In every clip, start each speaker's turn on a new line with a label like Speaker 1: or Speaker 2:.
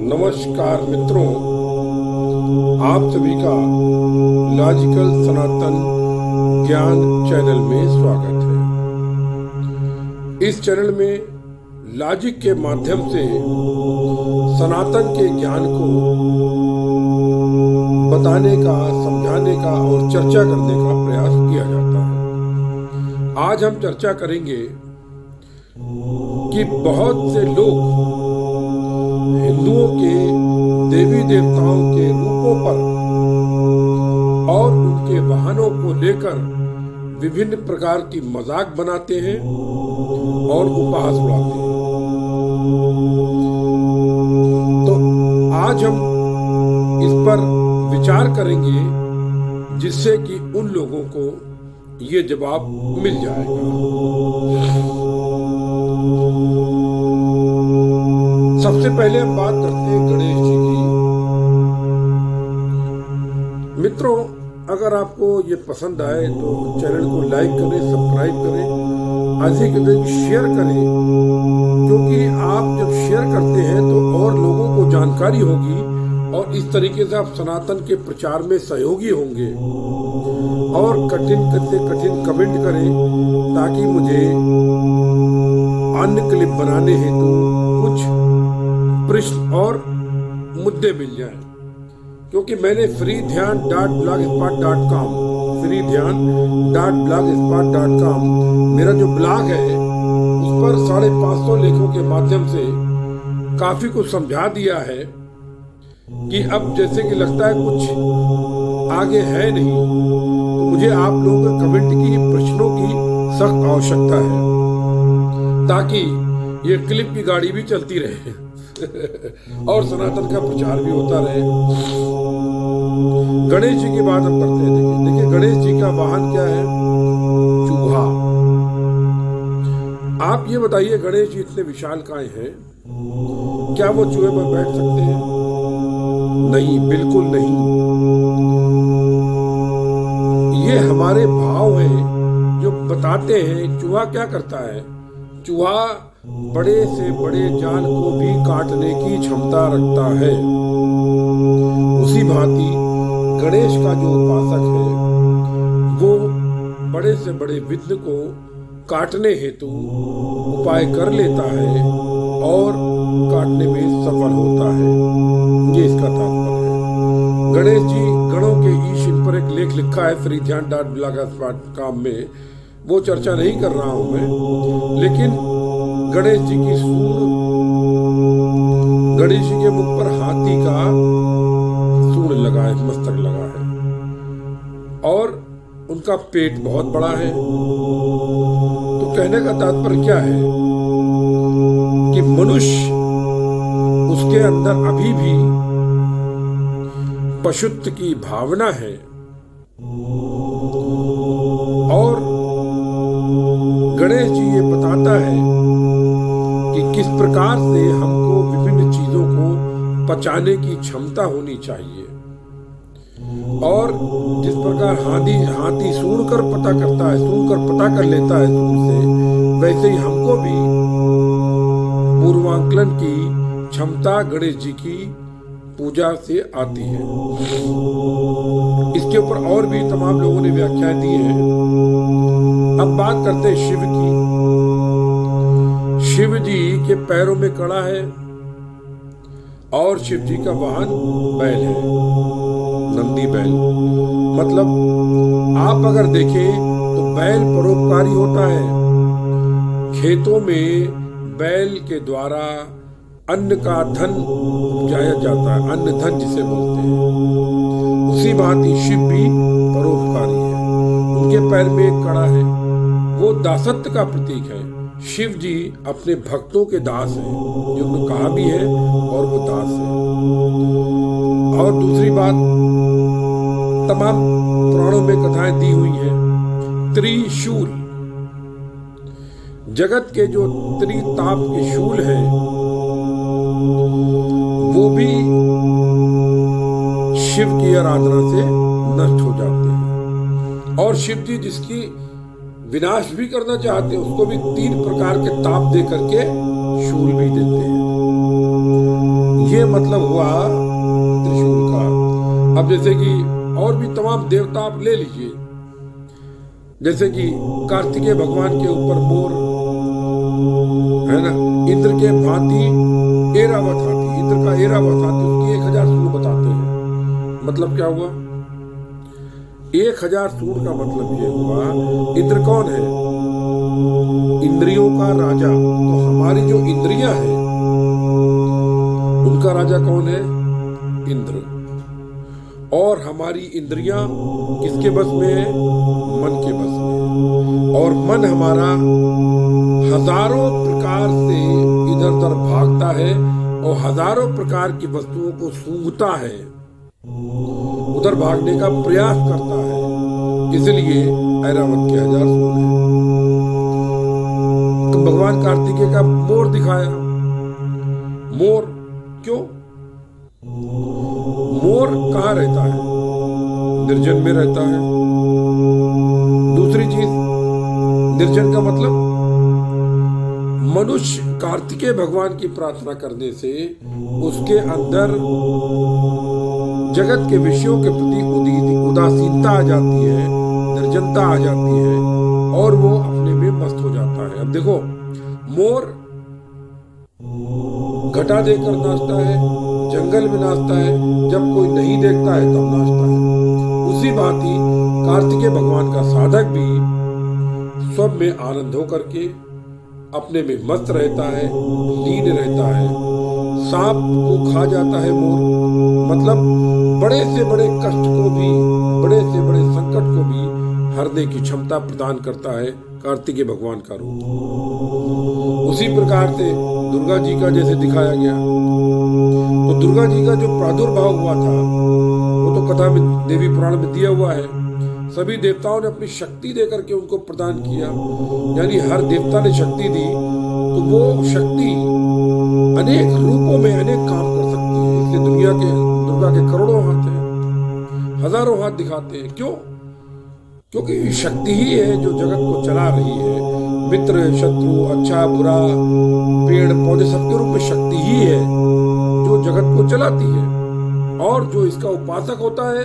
Speaker 1: नमस्कार मित्रों, आप सभी का लॉजिकल सनातन ज्ञान चैनल में स्वागत है। इस चैनल में लॉजिक के माध्यम से सनातन के ज्ञान को बताने का, समझाने का और चर्चा करने का प्रयास किया जाता है। आज हम चर्चा करेंगे कि बहुत से लोग हिंदुओं के देवी देवताओं के रूपों पर और उनके वाहनों को लेकर विभिन्न प्रकार की मजाक बनाते हैं और उपहास उड़ाते हैं। तो आज हम इस पर विचार करेंगे जिससे कि उन लोगों को ये जवाब मिल जाएगा। सबसे पहले हम बात करते हैं गणेश जी की। मित्रों, अगर आपको ये पसंद आए तो चैनल को लाइक करें, सब्सक्राइब करें, अधिक से अधिक शेयर करें, क्योंकि आप जब शेयर करते हैं तो और लोगों को जानकारी होगी और इस तरीके से आप सनातन के प्रचार में सहयोगी होंगे। और कठिन से कठिन कमेंट करें ताकि मुझे अन्य क्लिप बनाने हेतु कुछ प्रश्न और मुद्दे मिल जाएं, क्योंकि मैंने freedhyan.blogspot.com मेरा जो ब्लॉग है उस पर 550 लेखों के माध्यम से काफी कुछ समझा दिया है कि अब जैसे कि लगता है कुछ आगे है नहीं, तो मुझे आप लोगों के कमेंट की, प्रश्नों की सख्त आवश्यकता है ताकि ये क्लिप की गाड़ी भी चलती रहे और सनातन का प्रचार भी होता रहे। गणेश जी की बात हम करते हैं। देखिए गणेश जी का वाहन क्या है? चूहा। आप ये बताइए, गणेश जी इतने विशालकाय हैं, क्या वो चूहे पर बैठ सकते हैं? नहीं, बिल्कुल नहीं। ये हमारे भाव हैं जो बताते हैं चूहा क्या करता है। चूहा बड़े से बड़े जान को भी काटने की क्षमता रखता है। उसी भांति गणेश का जो उपासक है वो बड़े से बड़े विघ्न को काटने हेतु उपाय कर लेता है और काटने में सफल होता है। ये इसका तात्पर्य है। गणेश जी गणों के ईश, इन पर एक लेख लिखा है freedhyan.blogspot.com में, वो चर्चा नहीं कर रहा हूं मैं। लेकिन गणेश जी की सूंड, गणेश जी के मुख पर हाथी का सूंड लगा है, मस्तक लगा है, और उनका पेट बहुत बड़ा है। तो कहने का तात्पर्य क्या है कि मनुष्य, उसके अंदर अभी भी पशुत्व की भावना है और गणेश जी ये बताता है कि किस प्रकार से हमको विभिन्न चीजों को पचाने की क्षमता होनी चाहिए। और जिस प्रकार हाथी सूंघ कर पता करता है, पता कर लेता है सूंघ से, वैसे ही हमको भी पूर्वांकलन की क्षमता गणेश जी की पूजा से आती है। इसके ऊपर और भी तमाम लोगों ने व्याख्या दी है। अब बात करते हैं शिव की। शिव जी के पैरों में कड़ा है और शिव जी का वाहन बैल है, नंदी बैल। मतलब आप अगर देखें तो बैल परोपकारी होता है। खेतों में बैल के द्वारा अन्न का धन उपजाया जाता है, अन्न धन जिसे बोलते हैं। उसी भांति शिव भी परोपकारी है। उनके पैर में एक कड़ा है, वो दासत्व का प्रतीक है। शिव जी अपने भक्तों के दास हैं, जो उन्होंने कहा भी है, और वो दास है। और दूसरी बात, तमाम पुराणों में कथाएं दी हुई हैं। त्रिशूल, जगत के जो त्रिताप के शूल हैं वो भी शिव की आराधना से नष्ट हो जाते हैं। और शिव जी जिसकी विनाश भी करना चाहते हैं उसको भी 3 प्रकार के ताप दे करके शूल भी देते हैं। ये मतलब हुआ त्रिशूल का। अब जैसे कि और भी तमाम देवता आप ले लीजिए, जैसे कि कार्तिकेय भगवान के ऊपर मोर है ना, इंद्र के भांति एरावत हाथी, इंद्र का एरावत हाथी, उसकी 1000 सूंड बताते हैं। मतलब क्या हुआ? 1000 सूंड का मतलब ये हुआ, इंद्र कौन है? इंद्रियों का राजा। तो हमारी जो इंद्रियां हैं उनका राजा कौन है? इंद्र। और हमारी इंद्रियां किसके बस में है? मन के बस में। और मन हमारा हजारों प्रकार से इधर उधर भागता है और हजारों प्रकार की वस्तुओं को सूंघता है, उधर भागने का प्रयास करता है। इसलिए ऐरावत के 1000 सूंड है। तो भगवान कार्तिकेय का मोर दिखाया। मोर क्यों? मोर कहाँ रहता है? निर्जन में रहता है। दूसरी चीज, निर्जन का मतलब मनुष्य कार्तिकेय भगवान की प्रार्थना करने से उसके अंदर जगत के विषयों के प्रति उदासीनता आ जाती है, निर्जनता आ जाती है और वो अपने में मस्त हो जाता है। अब देखो, मोर घटा देकर नाचता है, जंगल में नाचता है, जब कोई नहीं देखता है तब नाचता है। उसी भांति कार्तिकेय भगवान का साधक भी सब में आनंद हो करके अपने में मस्त रहता है, लीन रहता है। सांप को खा जाता है मोर, मतलब बड़े से बड़े कष्ट को भी, बड़े से बड़े संकट को भी हरने की क्षमता प्रदान करता है कार्तिकेय भगवान का रूप। उसी प्रकार से दुर्गा जी का जैसे दिखाया गया, तो दुर्गा जी का जो प्रादुर्भाव हुआ था वो तो कथा में, देवी पुराण में दिया हुआ है। सभी देवताओं ने अपनी शक्ति देकर के उनको प्रदान किया, यानी हर देवता ने शक्ति दी, तो वो शक्ति अनेक रूपों में अनेक काम कर सकती है। इसलिए दुर्गा के करोड़ों हाथ हैं, हजारों हाथ दिखाते हैं। क्यों? क्योंकि शक्ति ही है जो जगत को चला रही है। मित्र, शत्रु, अच्छा बुरा, पेड़ पौधे, सबके रूप में शक्ति ही है जो जगत को चलाती है। और जो इसका उपासक होता है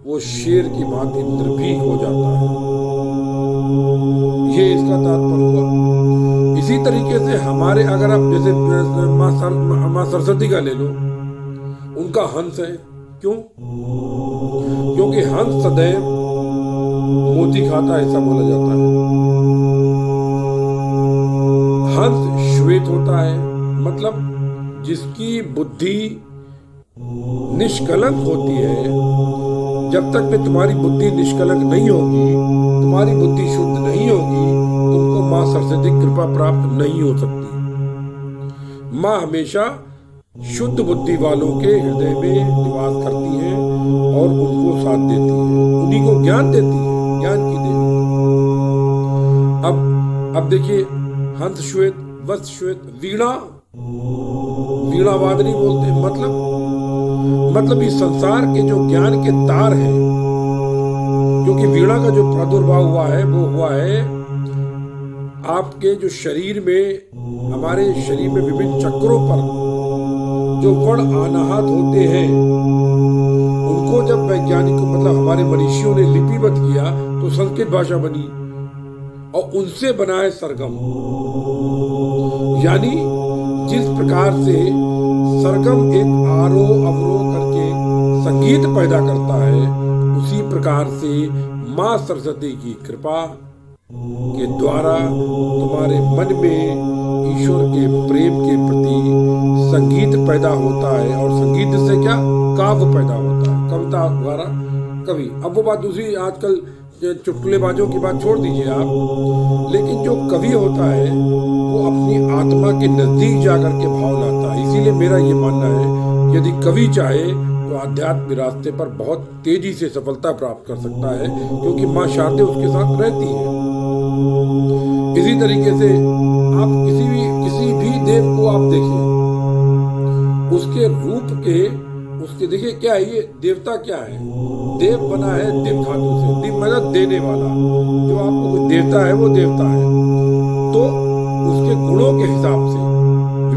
Speaker 1: वो शेर की भांति निर्भीक हो जाता है। ये इसका तात्पर्य हुआ। इसी तरीके से हमारे, अगर आप जैसे माँ सरस्वती का ले लो, उनका हंस है। क्यों? क्योंकि हंस सदैव मोती खाता है, ऐसा बोला जाता है। हंस श्वेत होता है, मतलब जिसकी बुद्धि निष्कलंक होती है। जब तक में तुम्हारी बुद्धि निष्कलंक नहीं होगी, तुम्हारी बुद्धि शुद्ध नहीं होगी, तुमको माँ सरस्वती की कृपा प्राप्त नहीं हो सकती। माँ हमेशा शुद्ध बुद्धि वालों के हृदय में निवास करती है और उनको साथ देती है, उन्हीं को ज्ञान देती है, ज्ञान की देवी। अब देखिए, हंस श्वेत, वत्स श्वेत, वीणा वादनी बोलते हैं। मतलब इस संसार के जो ज्ञान के तार हैं, क्योंकि वीणा का जो प्रादुर्भाव हुआ है वो हुआ है आपके जो शरीर में, हमारे शरीर में विभिन्न चक्रों पर जो वर्ण अनाहत होते हैं, उनको जब वैज्ञानिकों, मतलब हमारे मनीषियों ने लिपिबद्ध किया तो संस्कृत भाषा बनी और उनसे बना है सरगम। यानी जिस प्रकार से सरगम एक आरोह अवरोह करके संगीत पैदा करता है, उसी प्रकार से माँ सरस्वती की कृपा के द्वारा तुम्हारे मन में ईश्वर के प्रेम के प्रति संगीत पैदा होता है। और संगीत से क्या? काव्य पैदा होता है, कविता द्वारा कवि। अब वो बात दूसरी, आजकल चुटकुलेबाजों की बात छोड़ दीजिए आप, लेकिन जो कवि होता है वो अपनी आत्मा के नजदीक जाकर के भाव लाता है। इसीलिए मेरा ये मानना है, यदि कवि चाहे तो आध्यात्मिक रास्ते पर बहुत तेजी से सफलता प्राप्त कर सकता है, क्योंकि माँ शारदे उसके साथ रहती है। इसी तरीके से आप किसी भी देव को आप देखिए, उसके रूप के, उसके देखिए क्या है, ये देवता क्या है? देव बना है दिव धातु से, दिव मतलब देने वाला। जो आपको देवता है वो देवता है, तो उसके गुणों के हिसाब से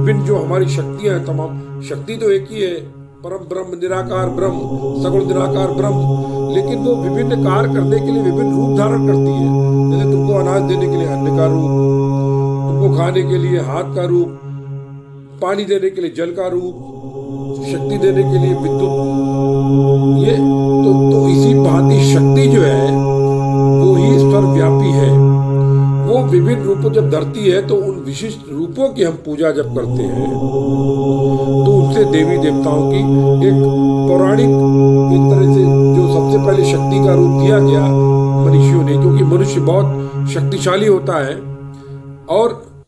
Speaker 1: विभिन्न जो हमारी शक्तियां हैं, तमाम शक्ति तो एक ही है, परम ब्रह्म, निराकार ब्रह्म, सगुण निराकार ब्रह्म, लेकिन वो विभिन्न कार्य करने के लिए विभिन्न रूप धारण करती है। जैसे तुमको अनाज देने के लिए अन्न का रूप, तुमको खाने के लिए हाथ का रूप, पानी देने के लिए जल का रूप, शक्ति देने के लिए विद्युत, ये तो इसी भांति शक्ति जो है वो ही सर्वव्यापी है। वो विभिन्न रूपों जब धरती है तो उन विशिष्ट रूपों की हम पूजा जब करते हैं तो उनसे देवी देवताओं की एक पौराणिक एक तरह से जो सबसे पहले शक्ति का रूप दिया गया मनुष्यों ने, क्योंकि मनुष्य बहुत शक्तिशाली होता है और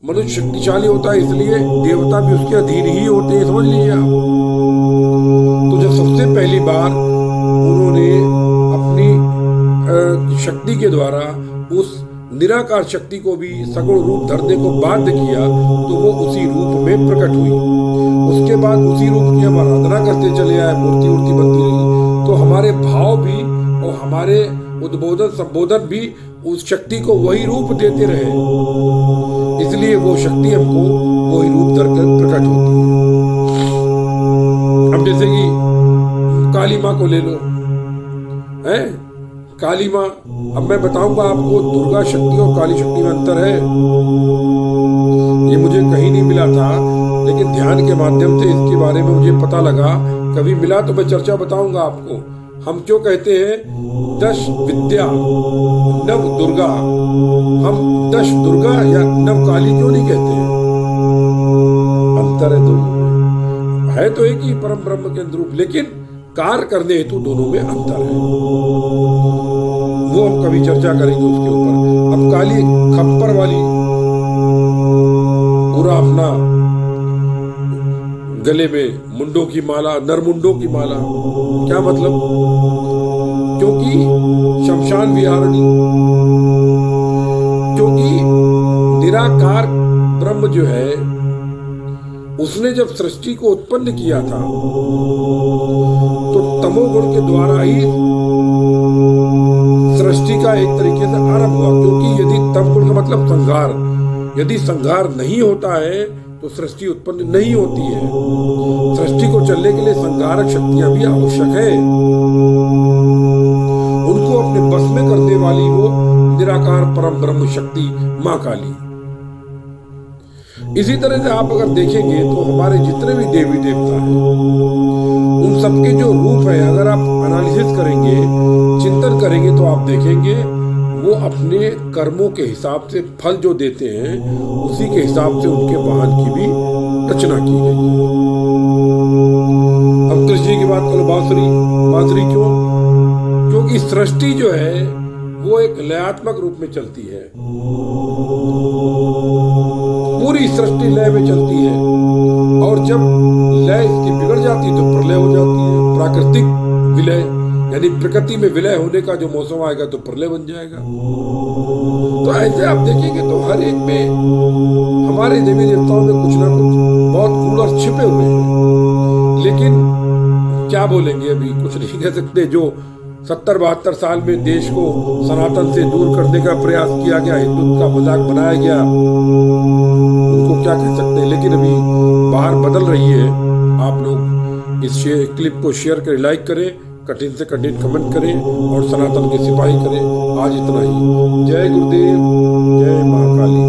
Speaker 1: मनुष्य शक्तिशाली होता है इसलिए देवता भी उसके अधीन ही होते हैं, समझ लीजिए आप। तो जब सबसे पहली बार उन्होंने अपनी शक्ति के द्वारा उस निराकार शक्ति को भी सगुण रूप धरने को बाध्य किया तो वो उसी रूप में प्रकट हुई। उसके बाद उसी रूप की हम आराधना करते चले आए, मूर्ति मूर्ति बनती रही, तो हमारे भाव भी और हमारे उद्बोधन संबोधन भी उस शक्ति को वही रूप देते रहे, इसलिए वो शक्ति हमको वही रूप धरकर प्रकट होती है। अब जैसे कि काली माँ को ले लो, है काली माँ, अब मैं बताऊंगा आपको दुर्गा शक्ति और काली शक्ति में अंतर है। ये मुझे कहीं नहीं मिला था, लेकिन ध्यान के माध्यम से इसके बारे में मुझे पता लगा, कभी मिला तो मैं चर्चा बताऊंगा आपको। हम क्यों कहते हैं 10 विद्या नव दुर्गा, हम 10 दुर्गा या नव काली क्यों नहीं कहते हैं? अंतर है दोनों, है तो एक ही परम ब्रह्म के रूप, लेकिन कार्य करने हेतु दोनों में अंतर है। वो हम कभी चर्चा करेंगे उसके ऊपर। अब काली खप्पर वाली पूरा अपना गले में मुंडों की माला, नरमुंडों की माला, क्या मतलब? क्योंकि शमशान विहारणी, क्योंकि निराकार ब्रह्म जो है उसने जब सृष्टि को उत्पन्न किया था तो तमोगुण के द्वारा ही सृष्टि का एक तरीके से आरंभ हुआ। क्योंकि यदि तमगुण का मतलब संहार, यदि संहार नहीं होता है तो सृष्टि उत्पन्न नहीं होती है। सृष्टि को चलने के लिए संहारक शक्तियां भी आवश्यक है, उनको अपने बस में करने वाली वो निराकार परम ब्रह्म शक्ति मां काली। इसी तरह से आप अगर देखेंगे तो हमारे जितने भी देवी देवता हैं उन सबके जो रूप है, अगर आप एनालिसिस करेंगे, चिंतन करेंगे, तो आप देखेंगे वो अपने कर्मों के हिसाब से फल जो देते हैं उसी के हिसाब से उनके वाहन की भी रचना की गई है। अब कृष्ण जी की बात करो, बांसुरी, बांसुरी क्यों? क्योंकि सृष्टि जो है वो एक लयात्मक रूप में चलती है, पूरी सृष्टि लय में चलती है, और जब लय इसकी बिगड़ जाती है तो प्रलय हो जाती है। प्राकृतिक विलय, यानी प्रकृति में विलय होने का जो मौसम आएगा तो प्रलय बन जाएगा। तो ऐसे आप देखेंगे तो हर एक में हमारे देवी देवताओं में कुछ ना कुछ बहुत गूढ़ और छिपे हुए हैं। लेकिन क्या बोलेंगे, अभी कुछ नहीं कह सकते। जो 70-72 साल में देश को सनातन से दूर करने का प्रयास किया गया, हिंदुत्व का मजाक बनाया गया, उनको क्या कह सकते हैं। लेकिन अभी बाहर बदल रही है। आप लोग इस क्लिप को शेयर करें, लाइक करें, कठिन से कठिन कमेंट करें और सनातन के सिपाही करें। आज इतना ही। जय गुरुदेव, जय मां काली।